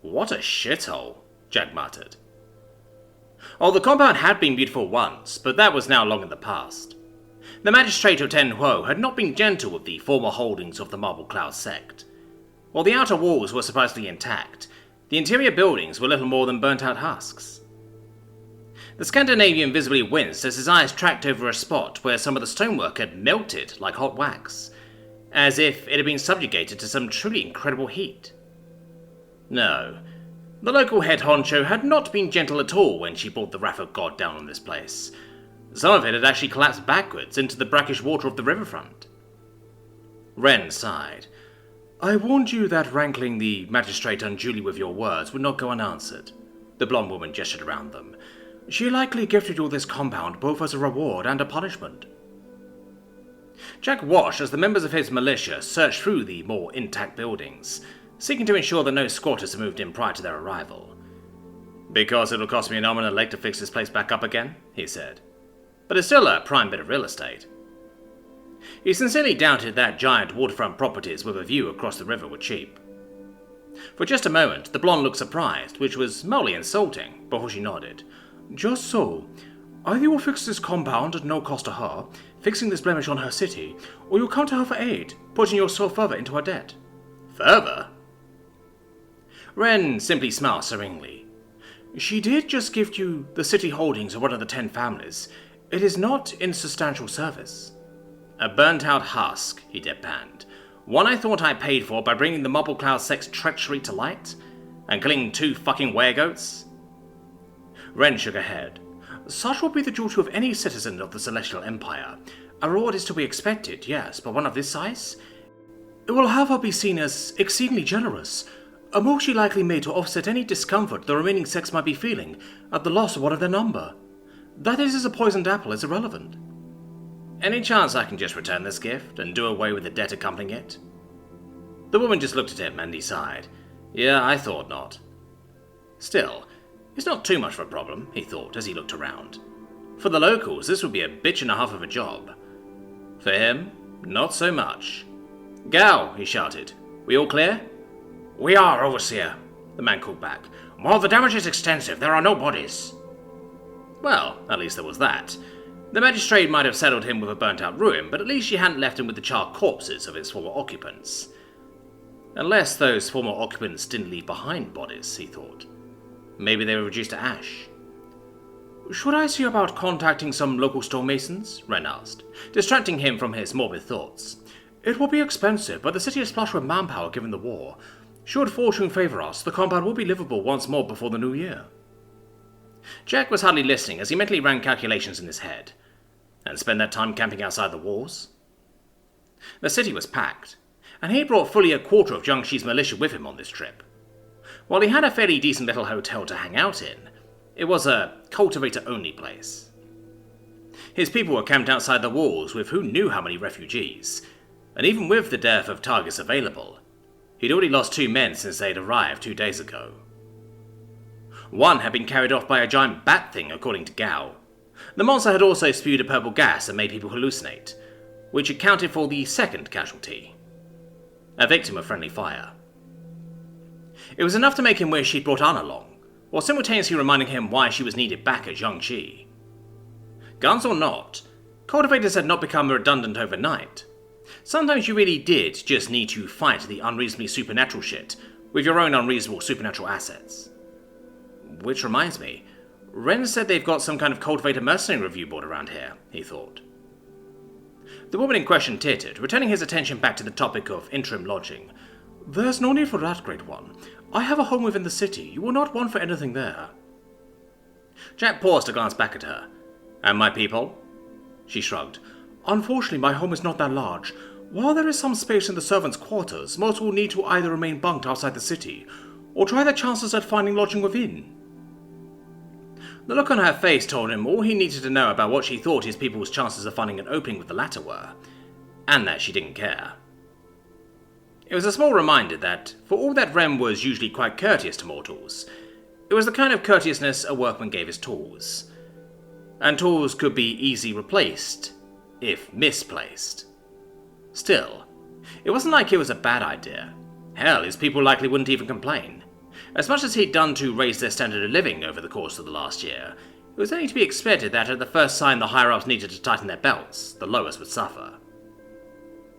What a shithole, Jack muttered. Oh, the compound had been beautiful once, but that was now long in the past. The magistrate of Ten Huo had not been gentle with the former holdings of the Marble Cloud Sect. While the outer walls were supposedly intact, the interior buildings were little more than burnt-out husks. The Scandinavian visibly winced as his eyes tracked over a spot where some of the stonework had melted like hot wax, as if it had been subjugated to some truly incredible heat. No, the local head honcho had not been gentle at all when she brought the wrath of God down on this place. Some of it had actually collapsed backwards into the brackish water of the riverfront. Ren sighed. I warned you that rankling the magistrate unduly with your words would not go unanswered. The blonde woman gestured around them. She likely gifted you this compound both as a reward and a punishment. Jack watched as the members of his militia searched through the more intact buildings, seeking to ensure that no squatters had moved in prior to their arrival. Because it'll cost me an arm and a leg to fix this place back up again, he said. But it's still a prime bit of real estate. He sincerely doubted that giant waterfront properties with a view across the river were cheap. For just a moment, the blonde looked surprised, which was mildly insulting, before she nodded. Just so. Either you will fix this compound at no cost to her, fixing this blemish on her city, or you'll come to her for aid, putting yourself further into her debt. Further? Ren simply smiled serenely. She did just gift you the city holdings of one of the 10 families. It is not insubstantial service. A burnt-out husk, he deadpanned. One I thought I paid for by bringing the Marble Cloud Sect's treachery to light? And killing 2 fucking weregoats? Ren shook her head. Such will be the duty of any citizen of the Celestial Empire. A reward is to be expected, yes, but one of this size? It will have her be seen as exceedingly generous, mostly likely made to offset any discomfort the remaining sects might be feeling at the loss of one of their number. That it is a poisoned apple is irrelevant. Any chance I can just return this gift and do away with the debt accompanying it? The woman just looked at him and he sighed. Yeah, I thought not. Still, it's not too much of a problem, he thought as he looked around. For the locals, this would be a bitch and a half of a job. For him, not so much. Gao, he shouted. We all clear? We are, Overseer, the man called back. While the damage is extensive, there are no bodies. Well, at least there was that. The magistrate might have settled him with a burnt-out ruin, but at least she hadn't left him with the charred corpses of its former occupants. Unless those former occupants didn't leave behind bodies, he thought. Maybe they were reduced to ash. Should I see about contacting some local stonemasons? Ren asked, distracting him from his morbid thoughts. It will be expensive, but the city is flush with manpower given the war. Should fortune favour us, the compound will be livable once more before the new year. Jack was hardly listening as he mentally ran calculations in his head. And spend that time camping outside the walls? The city was packed, and he brought fully a quarter of Jiangxi's militia with him on this trip. While he had a fairly decent little hotel to hang out in, it was a cultivator-only place. His people were camped outside the walls with who knew how many refugees, and even with the dearth of targets available, he'd already lost 2 men since they'd arrived 2 days ago. One had been carried off by a giant bat thing, according to Gao. The monster had also spewed a purple gas and made people hallucinate, which accounted for the second casualty. A victim of friendly fire. It was enough to make him wish he'd brought Anna along, while simultaneously reminding him why she was needed back at Jiangxi. Guns or not, cultivators had not become redundant overnight. Sometimes you really did just need to fight the unreasonably supernatural shit with your own unreasonable supernatural assets. Which reminds me, Ren said they've got some kind of cultivator mercenary review board around here, he thought. The woman in question tittered, returning his attention back to the topic of interim lodging. There's no need for that, Great One. I have a home within the city. You will not want for anything there. Jack paused to glance back at her. And my people? She shrugged. Unfortunately, my home is not that large. While there is some space in the servants' quarters, most will need to either remain bunked outside the city, or try their chances at finding lodging within. The look on her face told him all he needed to know about what she thought his people's chances of finding an opening with the latter were, and that she didn't care. It was a small reminder that, for all that Rem was usually quite courteous to mortals, it was the kind of courteousness a workman gave his tools. And tools could be easily replaced, if misplaced. Still, it wasn't like it was a bad idea. Hell, his people likely wouldn't even complain. As much as he'd done to raise their standard of living over the course of the last year, it was only to be expected that at the first sign the higher-ups needed to tighten their belts, the lowest would suffer.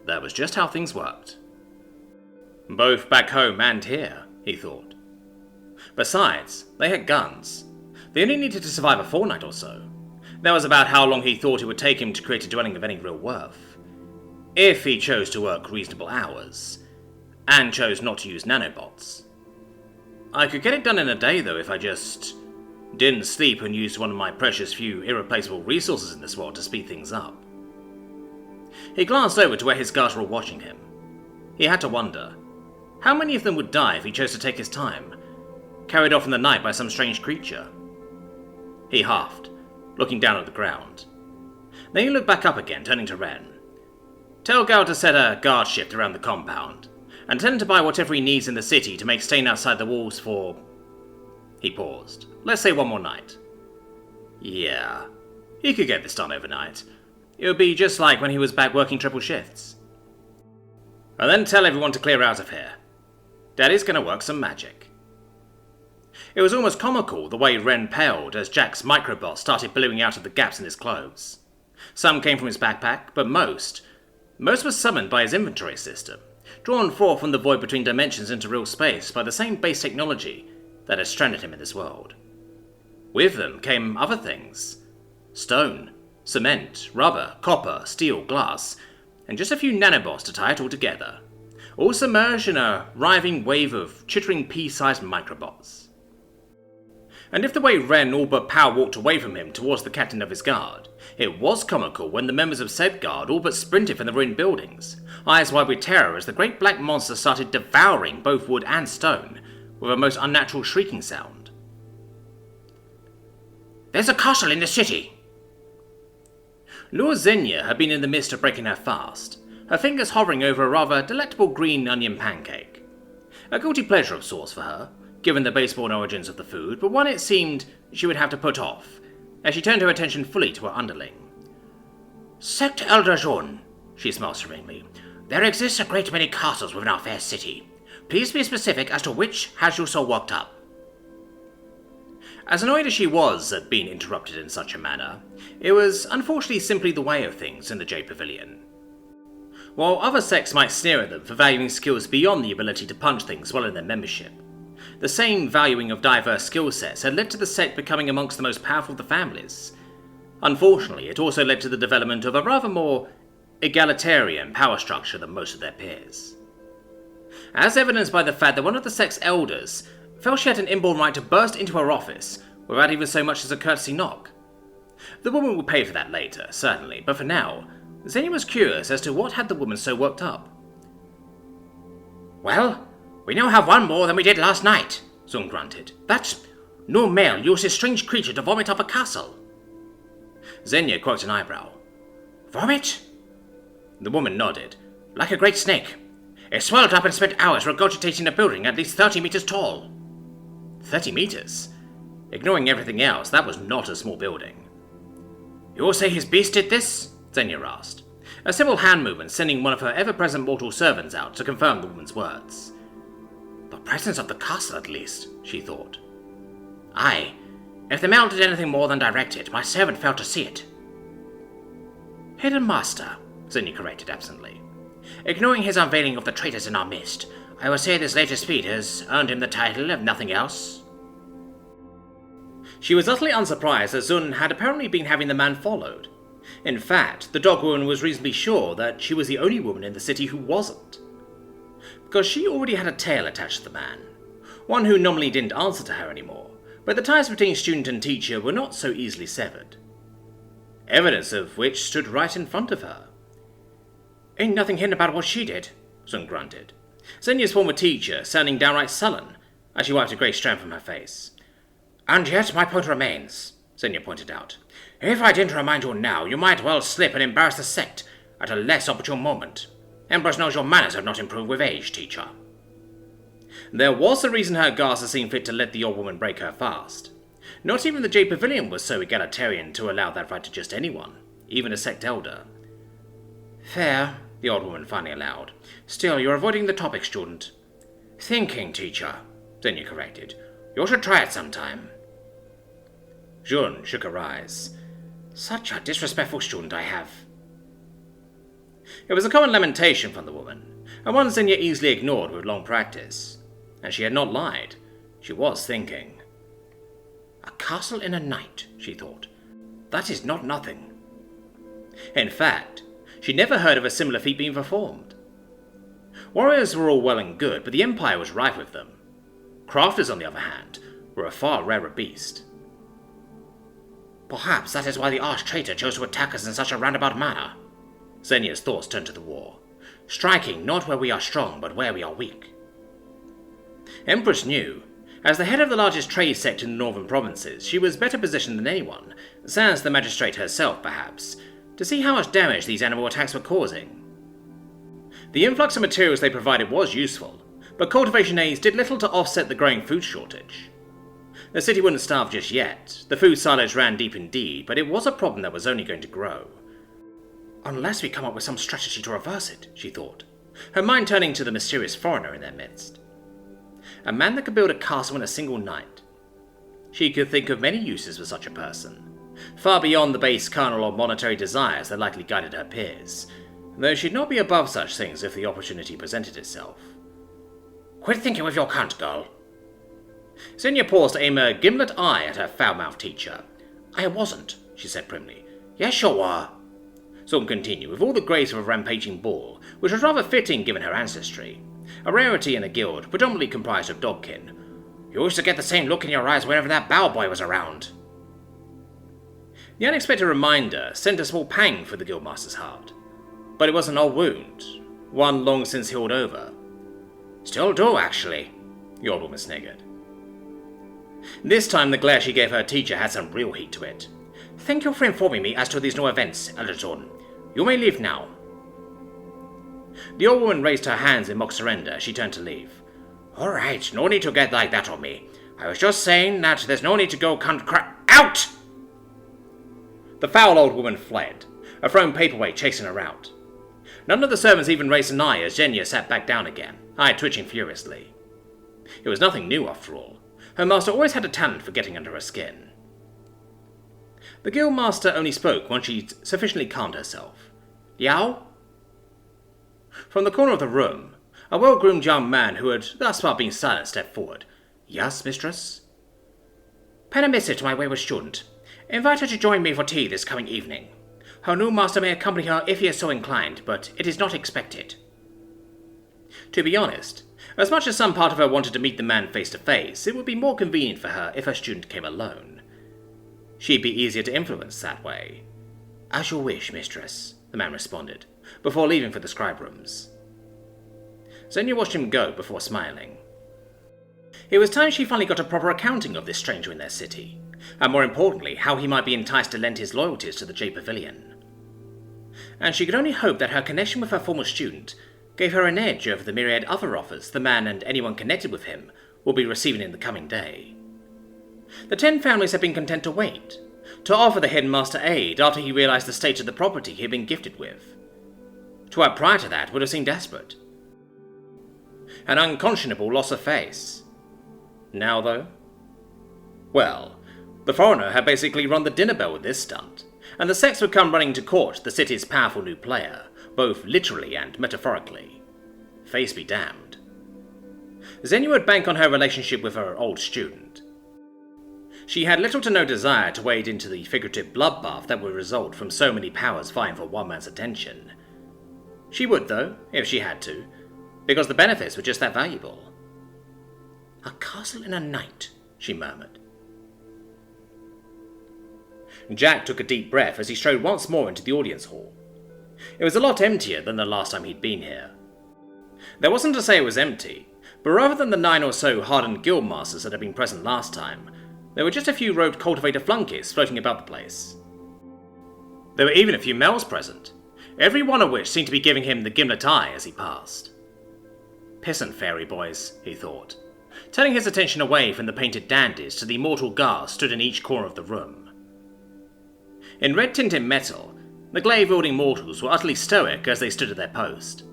That was just how things worked. Both back home and here, he thought. Besides, they had guns. They only needed to survive a fortnight or so. That was about how long he thought it would take him to create a dwelling of any real worth. If he chose to work reasonable hours, and chose not to use nanobots. I could get it done in a day, though, if I just didn't sleep and used one of my precious few irreplaceable resources in this world to speed things up. He glanced over to where his guards were all watching him. He had to wonder, how many of them would die if he chose to take his time, carried off in the night by some strange creature? He huffed, looking down at the ground. Then he looked back up again, turning to Ren. Tell Gao to set a guard shift around the compound, and tell him to buy whatever he needs in the city to make staying outside the walls for... He paused. Let's say one more night. Yeah, he could get this done overnight. It would be just like when he was back working triple shifts. And then tell everyone to clear out of here. Daddy's going to work some magic. It was almost comical the way Ren paled as Jack's microbots started billowing out of the gaps in his clothes. Some came from his backpack, but most was summoned by his inventory system, drawn forth from the void between dimensions into real space by the same base technology that had stranded him in this world. With them came other things. Stone, cement, rubber, copper, steel, glass, and just a few nanobots to tie it all together, all submerged in a writhing wave of chittering pea-sized microbots. And if the way Ren all but power walked away from him towards the captain of his guard, it was comical when the members of said guard all but sprinted from the ruined buildings, eyes wide with terror as the great black monster started devouring both wood and stone, with a most unnatural shrieking sound. There's a castle in the city! Lord Xenia had been in the midst of breaking her fast, her fingers hovering over a rather delectable green onion pancake. A guilty pleasure of sorts for her, given the base-born origins of the food, but one it seemed she would have to put off, as she turned her attention fully to her underling. Sect Elder Jean, she smiled serenely. There exists a great many castles within our fair city. Please be specific as to which has you so worked up. As annoyed as she was at being interrupted in such a manner, it was unfortunately simply the way of things in the J Pavilion. While other sects might sneer at them for valuing skills beyond the ability to punch things well in their membership, the same valuing of diverse skill sets had led to the sect becoming amongst the most powerful of the families. Unfortunately, it also led to the development of a rather more egalitarian power structure than most of their peers. As evidenced by the fact that one of the sect's elders felt she had an inborn right to burst into her office without even so much as a courtesy knock. The woman would pay for that later, certainly, but for now, Xenia was curious as to what had the woman so worked up. Well, we now have one more than we did last night, Zung grunted. That no male used his strange creature to vomit off a castle. Xenia quirked an eyebrow. Vomit? The woman nodded. Like a great snake. It swelled up and spent hours regurgitating a building at least 30 meters tall. 30 meters? Ignoring everything else, that was not a small building. You'll say his beast did this? Xenia asked, a simple hand movement sending one of her ever-present mortal servants out to confirm the woman's words. The presence of the castle, at least, she thought. Aye, if the male did anything more than direct it, my servant failed to see it. Hidden master, Xenia corrected absently. Ignoring his unveiling of the traitors in our midst, I will say this latest feat has earned him the title, if nothing else. She was utterly unsurprised that Zun had apparently been having the man followed. In fact, the dog woman was reasonably sure that she was the only woman in the city who wasn't. Because she already had a tail attached to the man, one who normally didn't answer to her anymore, but the ties between student and teacher were not so easily severed. Evidence of which stood right in front of her. Ain't nothing hidden about what she did, Zun grunted. Xenia's former teacher sounding downright sullen as she wiped a grey strand from her face. And yet my point remains, Xenia pointed out. If I didn't remind you now, you might well slip and embarrass the sect at a less opportune moment. Empress knows your manners have not improved with age, teacher. There was a reason her guards had seen fit to let the old woman break her fast. Not even the J Pavilion was so egalitarian to allow that right to just anyone, even a sect elder. Fair, the old woman finally allowed. Still, you're avoiding the topic, student. Thinking, teacher, Xenia corrected. You should try it sometime. Jun shook her eyes. Such a disrespectful student I have. It was a common lamentation from the woman, and one Xenia easily ignored with long practice. And she had not lied. She was thinking. A castle in a night, she thought. That is not nothing. In fact, she'd never heard of a similar feat being performed. Warriors were all well and good, but the Empire was rife with them. Crafters, on the other hand, were a far rarer beast. Perhaps that is why the arch-traitor chose to attack us in such a roundabout manner. Xenia's thoughts turned to the war, striking not where we are strong, but where we are weak. Empress knew, as the head of the largest trade sect in the northern provinces, she was better positioned than anyone, sans the magistrate herself perhaps, to see how much damage these animal attacks were causing. The influx of materials they provided was useful, but cultivation aids did little to offset the growing food shortage. The city wouldn't starve just yet, the food silos ran deep indeed, but it was a problem that was only going to grow. Unless we come up with some strategy to reverse it, she thought, her mind turning to the mysterious foreigner in their midst. A man that could build a castle in a single night. She could think of many uses for such a person, far beyond the base carnal or monetary desires that likely guided her peers, though she'd not be above such things if the opportunity presented itself. Quit thinking with your cunt, girl. Xenia paused to aim a gimlet eye at her foul-mouthed teacher. I wasn't, she said primly. Yes, you were. Zorn continued, with all the grace of a rampaging bull, which was rather fitting given her ancestry, a rarity in a guild predominantly comprised of dogkin. You used to get the same look in your eyes whenever that bow boy was around. The unexpected reminder sent a small pang through the guildmaster's heart, but it was an old wound, one long since healed over. Still do, actually, the old woman sniggered. This time the glare she gave her teacher had some real heat to it. Thank you for informing me as to these new events, Elder Zorn. You may leave now. The old woman raised her hands in mock surrender as she turned to leave. All right, no need to get like that on me. I was just saying that there's no need to go out! The foul old woman fled, a thrown paperweight chasing her out. None of the servants even raised an eye as Xenia sat back down again, eye twitching furiously. It was nothing new after all. Her master always had a talent for getting under her skin. The guildmaster only spoke once she'd sufficiently calmed herself. Yao? From the corner of the room, a well-groomed young man who had thus far been silent stepped forward. Yes, mistress? Pen a missive to my wayward student. Invite her to join me for tea this coming evening. Her new master may accompany her if he is so inclined, but it is not expected. To be honest, as much as some part of her wanted to meet the man face to face, it would be more convenient for her if her student came alone. She'd be easier to influence that way. As you wish, mistress, the man responded, before leaving for the scribe rooms. Xenia watched him go before smiling. It was time she finally got a proper accounting of this stranger in their city, and more importantly, how he might be enticed to lend his loyalties to the Jade Pavilion. And she could only hope that her connection with her former student gave her an edge over the myriad other offers the man and anyone connected with him will be receiving in the coming day. The 10 families had been content to wait, to offer the hidden master aid after he realized the state of the property he had been gifted with. To act prior to that would have seemed desperate. An unconscionable loss of face. Now, though? Well, the foreigner had basically run the dinner bell with this stunt, and the Sects would come running to court the city's powerful new player, both literally and metaphorically. Face be damned. Xenia would bank on her relationship with her old student. She had little to no desire to wade into the figurative bloodbath that would result from so many powers vying for one man's attention. She would, though, if she had to, because the benefits were just that valuable. A castle in a night, she murmured. Jack took a deep breath as he strode once more into the audience hall. It was a lot emptier than the last time he'd been here. There wasn't to say it was empty, but rather than the 9 or so hardened guildmasters that had been present last time, there were just a few robed cultivator flunkies floating about the place. There were even a few males present, every one of which seemed to be giving him the gimlet eye as he passed. Pissant fairy boys, he thought, turning his attention away from the painted dandies to the immortal guards stood in each corner of the room. In red-tinted metal, the glaive-wielding mortals were utterly stoic as they stood at their post.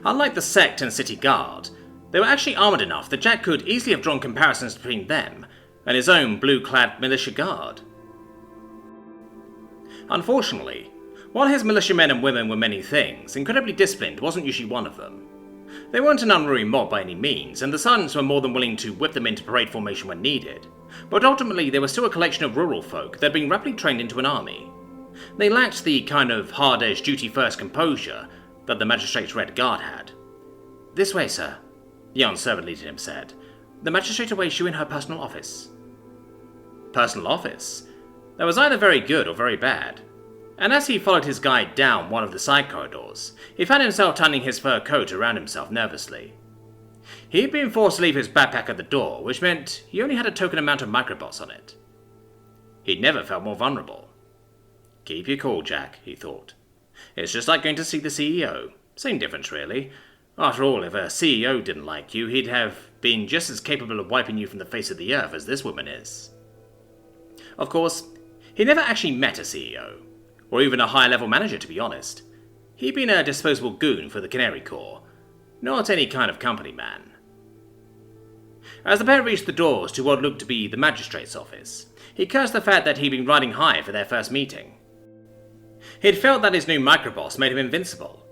Unlike the Sect and City Guard, They were actually armoured enough that Jack could easily have drawn comparisons between them and his own blue-clad militia guard. Unfortunately, while his militiamen and women were many things, incredibly disciplined wasn't usually one of them. They weren't an unruly mob by any means, and the sergeants were more than willing to whip them into parade formation when needed, but ultimately they were still a collection of rural folk that had been rapidly trained into an army. They lacked the kind of hard-edged duty-first composure that the magistrate's Red Guard had. "This way, sir," the unservant leader him said. "The magistrate awaits you in her personal office." Personal office? That was either very good or very bad. And as he followed his guide down one of the side corridors, he found himself turning his fur coat around himself nervously. He'd been forced to leave his backpack at the door, which meant he only had a token amount of microbots on it. He'd never felt more vulnerable. Keep your cool, Jack, he thought. It's just like going to see the CEO. Same difference, really. After all, if a CEO didn't like you, he'd have been just as capable of wiping you from the face of the earth as this woman is. Of course, he never actually met a CEO, or even a high-level manager, to be honest. He'd been a disposable goon for the Canary Corps, not any kind of company man. As the pair reached the doors to what looked to be the magistrate's office, he cursed the fact that he'd been riding high for their first meeting. He'd felt that his new microboss made him invincible,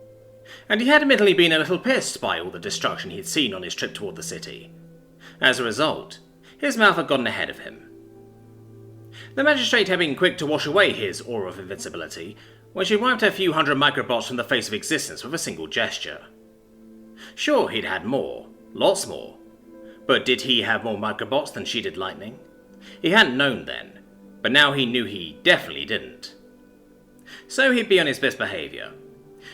and he had admittedly been a little pissed by all the destruction he'd seen on his trip toward the city. As a result, his mouth had gotten ahead of him. The magistrate had been quick to wash away his aura of invincibility when she wiped a few hundred microbots from the face of existence with a single gesture. Sure, he'd had more, lots more, but did he have more microbots than she did lightning? He hadn't known then, but now he knew he definitely didn't. So he'd be on his best behaviour.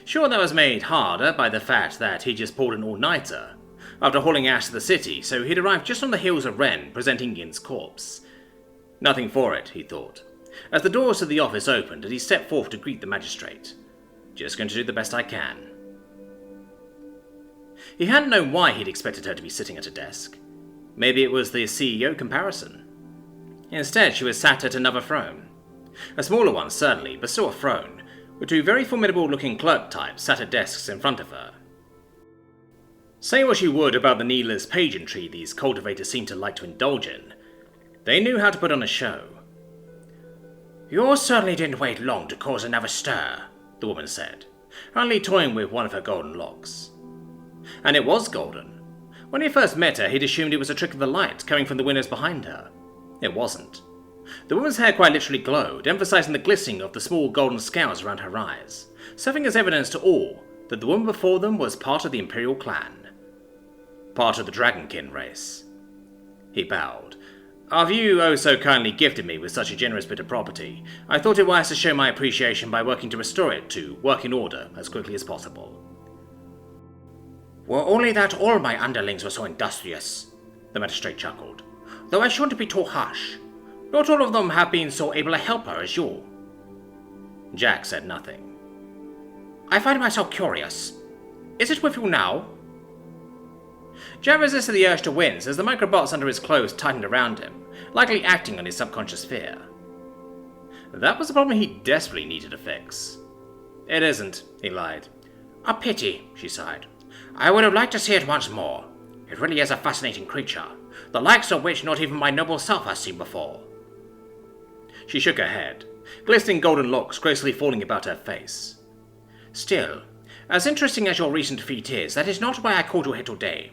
Sure, that was made harder by the fact that he just pulled an all-nighter, after hauling ash to the city, so he'd arrived just on the heels of Ren presenting Yin's corpse. Nothing for it, he thought, as the doors to the office opened and he stepped forth to greet the magistrate. Just going to do the best I can. He hadn't known why he'd expected her to be sitting at a desk. Maybe it was the CEO comparison. Instead, she was sat at another throne. A smaller one, certainly, but still a throne, with two very formidable-looking clerk types sat at desks in front of her. Say what you would about the needless pageantry these cultivators seemed to like to indulge in, they knew how to put on a show. "You certainly didn't wait long to cause another stir," the woman said, only toying with one of her golden locks. And it was golden. When he first met her, he'd assumed it was a trick of the light coming from the windows behind her. It wasn't. The woman's hair quite literally glowed, emphasizing the glistening of the small golden scales around her eyes, serving as evidence to all that the woman before them was part of the Imperial clan. Part of the Dragonkin race. He bowed. "After you oh so kindly gifted me with such a generous bit of property, I thought it wise to show my appreciation by working to restore it to working order as quickly as possible." "Were only that all my underlings were so industrious," the magistrate chuckled, "though I shouldn't be too harsh. Not all of them have been so able a helper as you." Jack said nothing. "I find myself curious. Is it with you now?" Jack resisted the urge to wince as the microbots under his clothes tightened around him, likely acting on his subconscious fear. That was the problem he desperately needed to fix. "It isn't," he lied. "A pity," she sighed. "I would have liked to see it once more. It really is a fascinating creature, the likes of which not even my noble self has seen before." She shook her head, glistening golden locks gracefully falling about her face. "Still, as interesting as your recent feat is, that is not why I called you here today.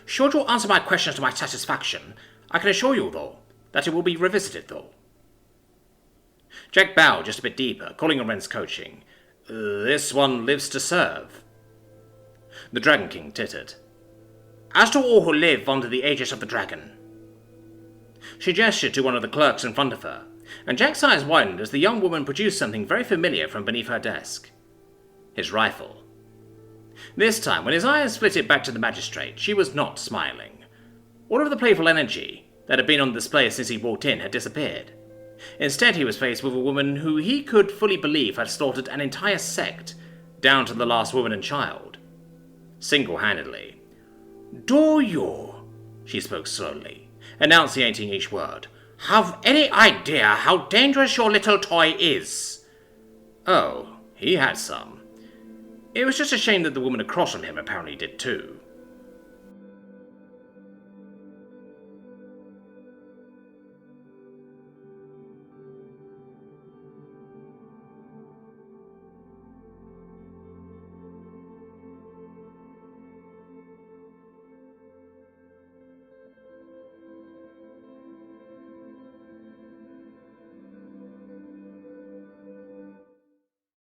Should you answer my questions to my satisfaction, I can assure you, though, that it will be revisited, though." Jack bowed just a bit deeper, calling on Ren's coaching. "This one lives to serve." The Dragon King tittered. "As to all who live under the aegis of the dragon." She gestured to one of the clerks in front of her, and Jack's eyes widened as the young woman produced something very familiar from beneath her desk. His rifle. This time, when his eyes flitted back to the magistrate, she was not smiling. All of the playful energy that had been on display since he walked in had disappeared. Instead, he was faced with a woman who he could fully believe had slaughtered an entire sect, down to the last woman and child. Single-handedly. "Do you," she spoke slowly, enunciating each word, "have any idea how dangerous your little toy is?" Oh, he had some. It was just a shame that the woman across from him apparently did too.